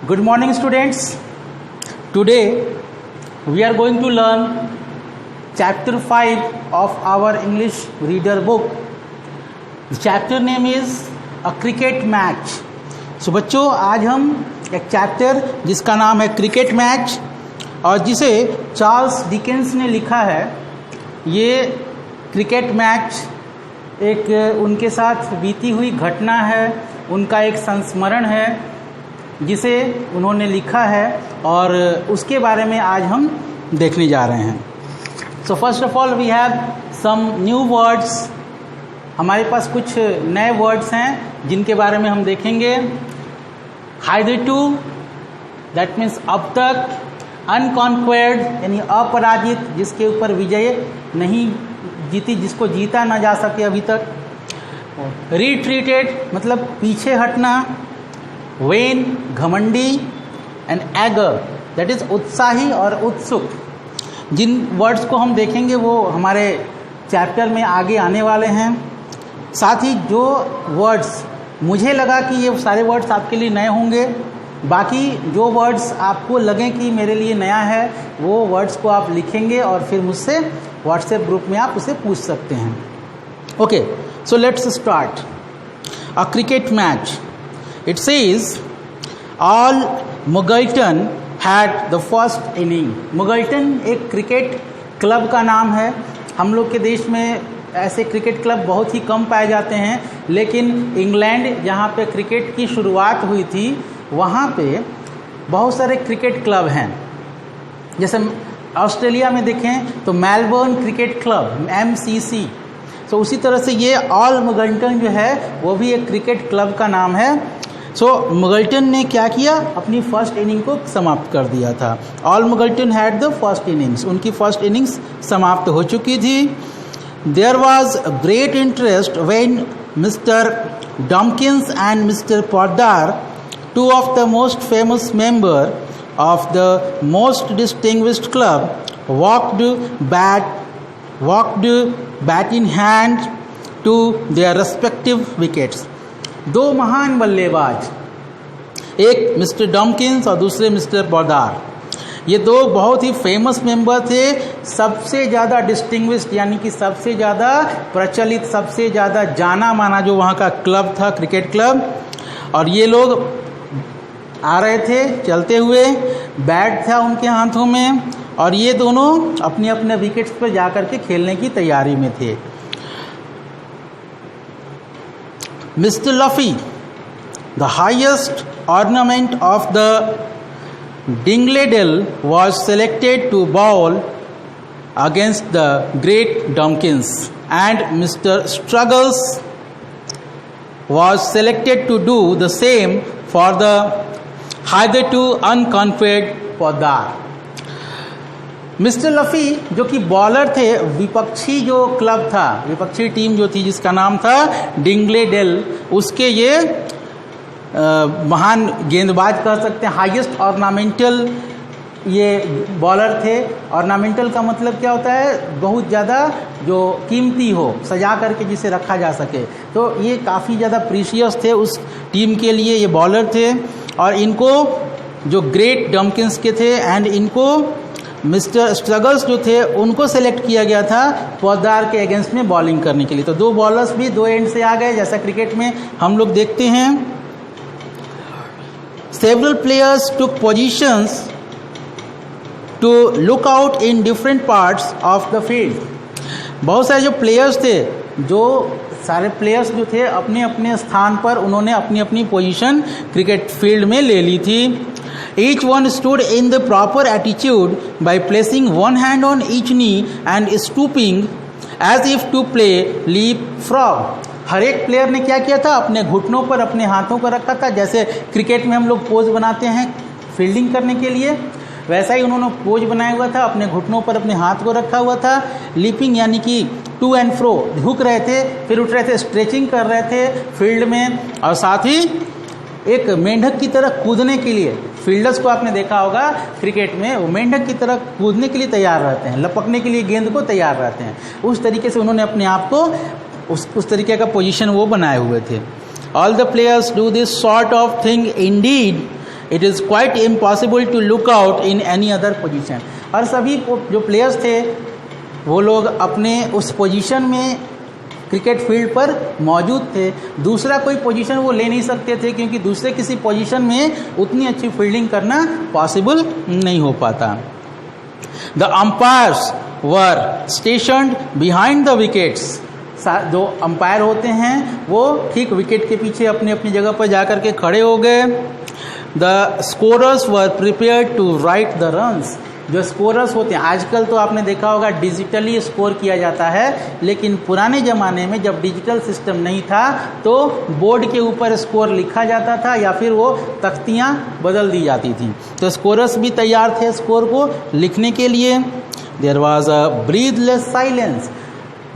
Good morning, students. Today we are going to learn chapter 5 of our English reader book. The chapter name is A Cricket Match. So बच्चों, आज हम एक chapter जिसका नाम है cricket match और जिसे चार्ल्स डिकेंस ने लिखा है, ये क्रिकेट मैच एक उनके साथ बीती हुई घटना है, उनका एक संस्मरण है जिसे उन्होंने लिखा है और उसके बारे में आज हम देखने जा रहे हैं। So first of all we have some new words. हमारे पास कुछ नए वर्ड्स हैं जिनके बारे में हम देखेंगे। हाइदरटू, दैट मीन्स अब तक। अनकॉन्क्वेर्ड यानी अपराजित, जिसके ऊपर विजय नहीं जीती, जिसको जीता ना जा सके अभी तक। रिट्रीटेड मतलब पीछे हटना। वेन घमंडी। एंड एगर दैट इज उत्साही और उत्सुक। जिन वर्ड्स को हम देखेंगे वो हमारे चैप्टर में आगे आने वाले हैं। साथ ही जो वर्ड्स मुझे लगा कि ये सारे वर्ड्स आपके लिए नए होंगे, बाकी जो वर्ड्स आपको लगें कि मेरे लिए नया है वो वर्ड्स को आप लिखेंगे और फिर मुझसे व्हाट्सएप ग्रुप में आप उसे पूछ सकते हैं। Okay, so let's start. A cricket match. It says all Muggleton had the first inning. Muggleton एक क्रिकेट क्लब का नाम है। हम लोग के देश में ऐसे क्रिकेट क्लब बहुत ही कम पाए जाते हैं, लेकिन इंग्लैंड जहाँ पे क्रिकेट की शुरुआत हुई थी वहाँ पे बहुत सारे क्रिकेट क्लब हैं। जैसे ऑस्ट्रेलिया में देखें तो मेलबर्न क्रिकेट क्लब MCC। तो उसी तरह से ये ऑल मुगल्टन जो है वो भी एक क्रिकेट क्लब का नाम है। सो मुगल्टन ने क्या किया, अपनी फर्स्ट इनिंग को समाप्त कर दिया था। All Muggleton had the first innings, उनकी फर्स्ट इनिंग्स समाप्त हो चुकी थी। There was great interest when Mister Dumkins and Mister Podder, two of the most famous member of the most distinguished club, walked bat in hand to their respective wickets. दो महान बल्लेबाज, एक mister डॉम्किंस और दूसरे मिस्टर पॉडार, ये दो बहुत ही famous member थे। सबसे ज़्यादा डिस्टिंग्विश्ड यानी कि सबसे ज़्यादा प्रचलित, सबसे ज़्यादा जाना माना जो वहाँ का क्लब था, क्रिकेट क्लब। और ये लोग आ रहे थे चलते हुए, बैट था उनके हाथों में और ये दोनों अपने अपने विकेट्स पर जाकर के खेलने की तैयारी में थे। Mr. Luffy, the highest ornament of the Dingley-Dell, was selected to bowl against the great Dawkins, and Mr. Struggles was selected to do the same for the hitherto unconquered Poddar. Mister Luffey जो कि bowler थे, विपक्षी जो club था, विपक्षी team जो थी जिसका नाम था डिंगले-डेल, उसके ये महान गेंदबाज कह सकते हैं, हाईएस्ट ऑर्नामेंटल ये बॉलर थे। ऑर्नामेंटल का मतलब क्या होता है, बहुत ज़्यादा जो कीमती हो, सजा करके जिसे रखा जा सके। तो ये काफ़ी ज़्यादा प्रीशियस थे उस टीम के लिए, ये बॉलर थे। और इनको जो ग्रेट डॉम्किंस के थे एंड इनको मिस्टर स्ट्रगल्स जो थे उनको सेलेक्ट किया गया था पॉडार के अगेंस्ट में बॉलिंग करने के लिए। तो दो बॉलर्स भी दो एंड से आ गए, जैसा क्रिकेट में हम लोग देखते हैं। Several players took positions to look out in different parts of the field. बहुत सारे जो प्लेयर्स थे, जो सारे प्लेयर्स जो थे अपने अपने स्थान पर उन्होंने अपनी अपनी पोजीशन क्रिकेट फील्ड में ले ली थी। Each one stood in the proper attitude by placing one hand on each knee and stooping as if to play leapfrog. हर एक प्लेयर ने क्या किया था, अपने घुटनों पर अपने हाथों को रखा था। जैसे क्रिकेट में हम लोग पोज बनाते हैं फील्डिंग करने के लिए, वैसा ही उन्होंने पोज बनाया हुआ था, अपने घुटनों पर अपने हाथ को रखा हुआ था। लीपिंग यानी कि टू एंड फ्रो, झुक रहे थे, फिर उठ रहे थे, स्ट्रेचिंग कर रहे थे फील्ड में। और साथ ही एक मेंढक की तरह कूदने के लिए, फील्डर्स को आपने देखा होगा क्रिकेट में, वो मेंढक की तरह कूदने के लिए तैयार रहते हैं, लपकने के लिए गेंद को तैयार रहते हैं। उस तरीके से उन्होंने अपने आप को उस तरीके का पोजीशन वो बनाए हुए थे। All the players do this sort of thing indeed it is quite impossible to look out in any other position. और सभी जो प्लेयर्स थे वो लोग अपने उस पोजीशन में क्रिकेट फील्ड पर मौजूद थे, दूसरा कोई पोजीशन वो ले नहीं सकते थे क्योंकि दूसरे किसी पोजीशन में उतनी अच्छी फील्डिंग करना पॉसिबल नहीं हो पाता। The umpires were stationed behind the wickets. जो अंपायर होते हैं वो ठीक विकेट के पीछे अपनी अपनी जगह पर जाकर के खड़े हो गए। The scorers were prepared to write the runs. जो स्कोरर्स होते हैं, आजकल तो आपने देखा होगा डिजिटली स्कोर किया जाता है, लेकिन पुराने ज़माने में जब डिजिटल सिस्टम नहीं था तो बोर्ड के ऊपर स्कोर लिखा जाता था या फिर वो तख्तियाँ बदल दी जाती थी। तो स्कोरर्स भी तैयार थे स्कोर को लिखने के लिए। There was a breathless silence.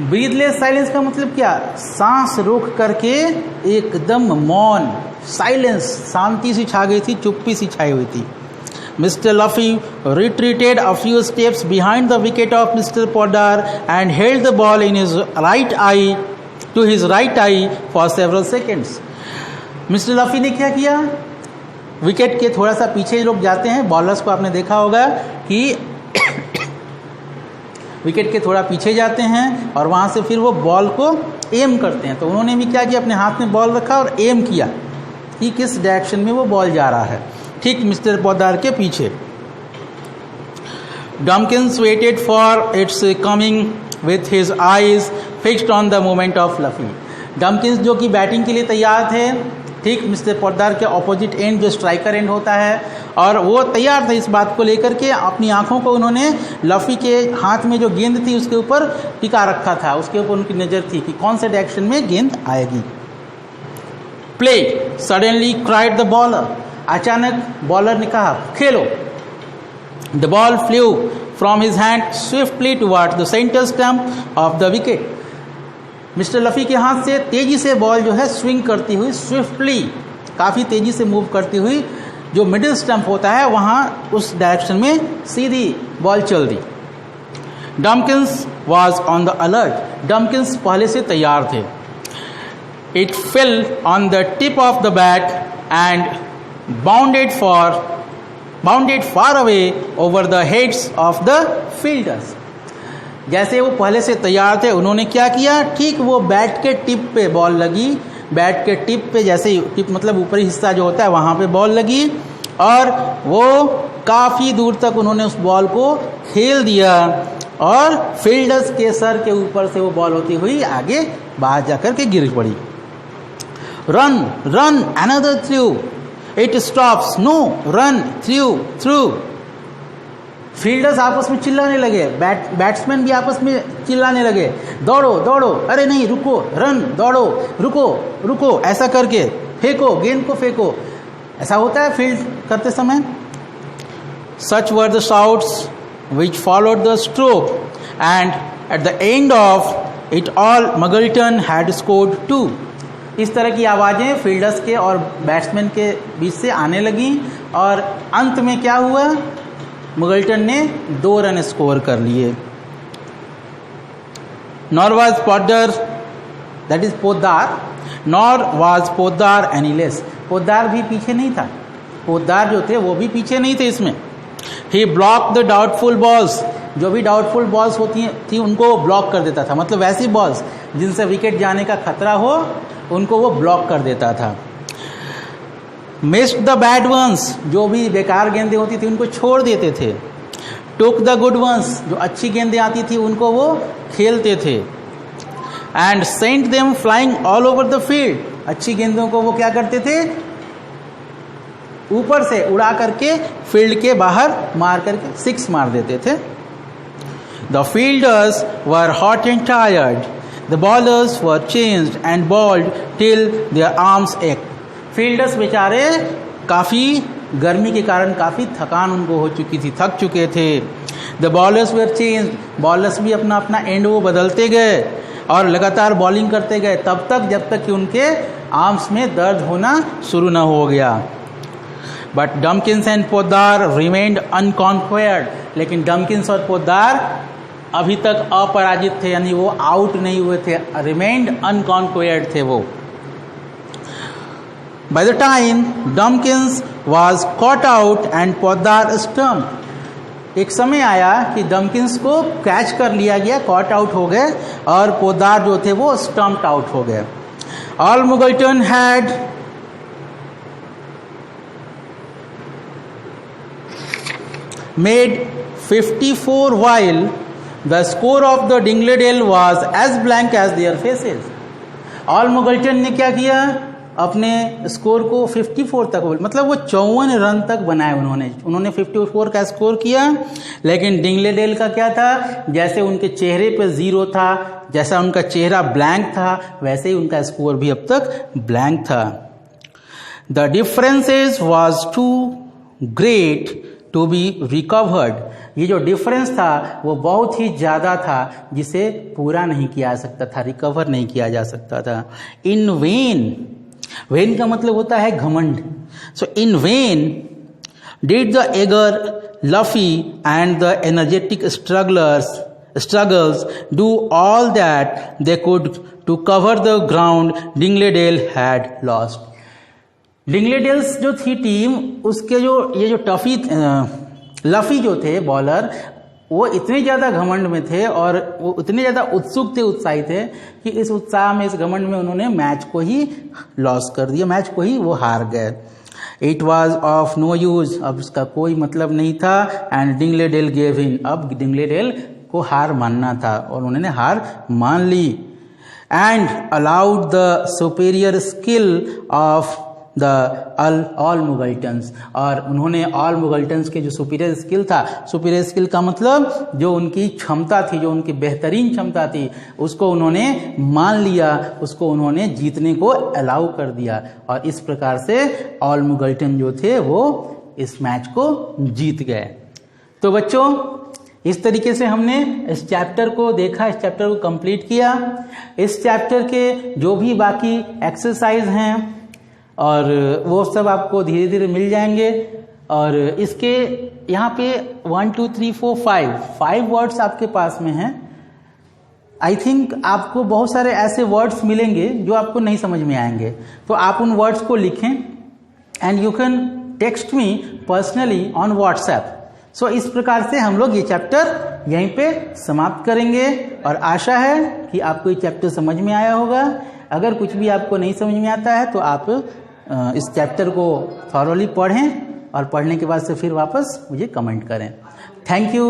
Breathless silence का मतलब क्या? सांस रोक करके एकदम मौन, साइलेंस, शांति सी छा गई थी, चुप्पी सी छाई हुई थी। Mr. Luffy retreated a few steps behind the wicket of Mr. Poddar and held the ball in his right eye for several seconds. Mr. Luffy ने क्या किया? विकेट के थोड़ा सा पीछे लोग जाते हैं, बॉलर्स को आपने देखा होगा कि विकेट के थोड़ा पीछे जाते हैं और वहाँ से फिर वो बॉल को एम करते हैं। तो उन्होंने भी क्या किया, अपने हाथ में बॉल रखा और एम किया कि किस डायरेक्शन में वो बॉल जा रहा है, ठीक मिस्टर पोद्दार के पीछे। Dumkins waited for its coming with his eyes fixed on the movement of Luffey. Dumkins जो कि बैटिंग के लिए तैयार थे, ठीक मिस्टर पोद्दार के ऑपोजिट एंड जो स्ट्राइकर एंड होता है, और वो तैयार थे इस बात को लेकर के। अपनी आंखों को उन्होंने लफी के हाथ में जो गेंद थी उसके ऊपर टिका रखा था, उसके ऊपर उनकी नज़र थी कि कौन से डायरेक्शन में गेंद आएगी। Play suddenly cried the bowler. अचानक बॉलर ने कहा खेलो। The ball flew from his hand swiftly toward the centre stump of the wicket. Mister Luffey के हाथ से तेजी से बॉल जो है स्विंग करती हुई, स्विफ्टली काफ़ी तेजी से मूव करती हुई जो मिडिल स्टंप होता है वहाँ उस डायरेक्शन में सीधी बॉल चल दी। डम्किंस वॉज ऑन द अलर्ट। डम्किंस पहले से तैयार थे। It fell on the tip of the bat and bounded far away over the heads of the fielders। जैसे वो पहले से तैयार थे, उन्होंने क्या किया, ठीक वो बैट के टिप पे बॉल लगी। बैट के टिप पे, जैसे टिप मतलब ऊपरी हिस्सा जो होता है वहाँ पे बॉल लगी और वो काफ़ी दूर तक उन्होंने उस बॉल को खेल दिया और फील्डर्स के सर के ऊपर से वो बॉल होती हुई आगे बाहर जाकर के गिर पड़ी। Run run another through, it stops, no run through. Fielders आपस में चिल्लाने लगे, बैट्समैन भी आपस में चिल्लाने लगे, दौड़ो दौड़ो, अरे नहीं रुको, रन, दौड़ो, रुको रुको, ऐसा करके फेंको, गेंद को फेंको। ऐसा होता है फील्ड करते समय। Such were the shouts which followed the stroke and at the end of it All Muggleton had scored 2। इस तरह की आवाज़ें फील्डर्स के और बैट्समैन के बीच से आने लगीं और अंत में क्या हुआ, मुगल्टन ने 2 रन स्कोर कर लिए। Nor was Poddar, that is Poddar, nor was Poddar any less. Poddar भी पीछे नहीं था, पोद्दार जो थे वो भी पीछे नहीं थे इसमें। ही ब्लॉक द डाउटफुल बॉल्स। जो भी डाउटफुल बॉल्स होती थी उनको वो ब्लॉक कर देता था, मतलब वैसी बॉल्स जिनसे विकेट जाने का खतरा हो उनको वो ब्लॉक कर देता था। मिस्ड द बैड वंस, जो भी बेकार गेंदें होती थी उनको छोड़ देते थे। टुक द गुड वंस, जो अच्छी गेंदें आती थी उनको वो खेलते थे। And sent them flying all over the field. अच्छी गेंदों को वो क्या करते थे, ऊपर से उड़ा करके फील्ड के बाहर मार करके 6 मार देते थे। The fielders were hot and tired, the bowlers were changed and bowled till their arms ached। Fielders बेचारे काफ़ी गर्मी के कारण काफ़ी थकान उनको हो चुकी थी, थक चुके थे। the bowlers were changed, bowlers भी अपना अपना एंड वो बदलते गए और लगातार बॉलिंग करते गए तब तक जब तक कि उनके आर्म्स में दर्द होना शुरू ना हो गया। बट डम्किंस एंड पोद्दार रिमेन्ड अनकॉन्क्वेयर्ड, लेकिन डम्किंस और पोद्दार अभी तक अपराजित थे, यानी वो आउट नहीं हुए थे, रिमेन्ड अनकॉन्क्वेयर्ड थे वो। By the time Dawkins was caught out and Poddar stumped. एक समय आया कि डॉकिंस को कैच कर लिया गया, कॉट आउट हो गए, और पोदार जो थे वो स्टम्प्ड आउट हो गए. All Muggleton had made 54 while the score of the Dingledale was as blank as their faces. All Muggleton ने क्या किया, अपने स्कोर को 54 तक, मतलब वो 54 रन तक बनाए उन्होंने 54 का स्कोर किया. लेकिन डिंगलेडेल का क्या था, जैसे उनके चेहरे पे जीरो था, जैसा उनका चेहरा ब्लैंक था, वैसे ही उनका स्कोर भी अब तक ब्लैंक था. The differences was too great to be recovered. ये जो डिफरेंस था वो बहुत ही ज़्यादा था, जिसे पूरा नहीं किया जा सकता था, रिकवर नहीं किया जा सकता था. इन वेन का मतलब होता है घमंड. So in vain did the eager, Luffey and the energetic Struggles do all that they could to cover the ground Dingley Dell had lost. Dingley Dell's जो थी टीम, उसके ये जो टफी लफी जो थे बॉलर, वो इतने ज़्यादा घमंड में थे और वो इतने ज़्यादा उत्सुक थे, उत्साही थे कि इस उत्साह में, इस घमंड में उन्होंने मैच को ही लॉस कर दिया, मैच को ही वो हार गए. It was of no use, अब उसका कोई मतलब नहीं था. एंड डिंगलेडेल गेव इन, अब डिंगलेडेल को हार मानना था और उन्होंने हार मान ली. And allowed the superior skill of the All Muggletons, और उन्होंने ऑल मुगल्टन्स के जो सुपीरियर स्किल था, सुपीरियर स्किल का मतलब जो उनकी क्षमता थी, जो उनकी बेहतरीन क्षमता थी, उसको उन्होंने मान लिया, उसको उन्होंने जीतने को अलाउ कर दिया. और इस प्रकार से ऑल मुगल्टन जो थे वो इस मैच को जीत गए. तो बच्चों, इस तरीके से हमने इस चैप्टर को देखा, इस चैप्टर को कंप्लीट किया. इस चैप्टर के जो भी बाकी एक्सरसाइज हैं और वो सब आपको धीरे धीरे मिल जाएंगे. और इसके यहाँ पे 1 2 3 4 5 वर्ड्स आपके पास में हैं. आई थिंक आपको बहुत सारे ऐसे वर्ड्स मिलेंगे जो आपको नहीं समझ में आएंगे, तो आप उन वर्ड्स को लिखें and you can text me personally on WhatsApp. So इस प्रकार से हम लोग ये चैप्टर यहीं पे समाप्त करेंगे और आशा है कि आपको ये चैप्टर समझ में आया होगा. अगर कुछ भी आपको नहीं समझ में आता है तो आप इस चैप्टर को थॉरोली पढ़ें और पढ़ने के बाद से फिर वापस मुझे कमेंट करें. Thank you.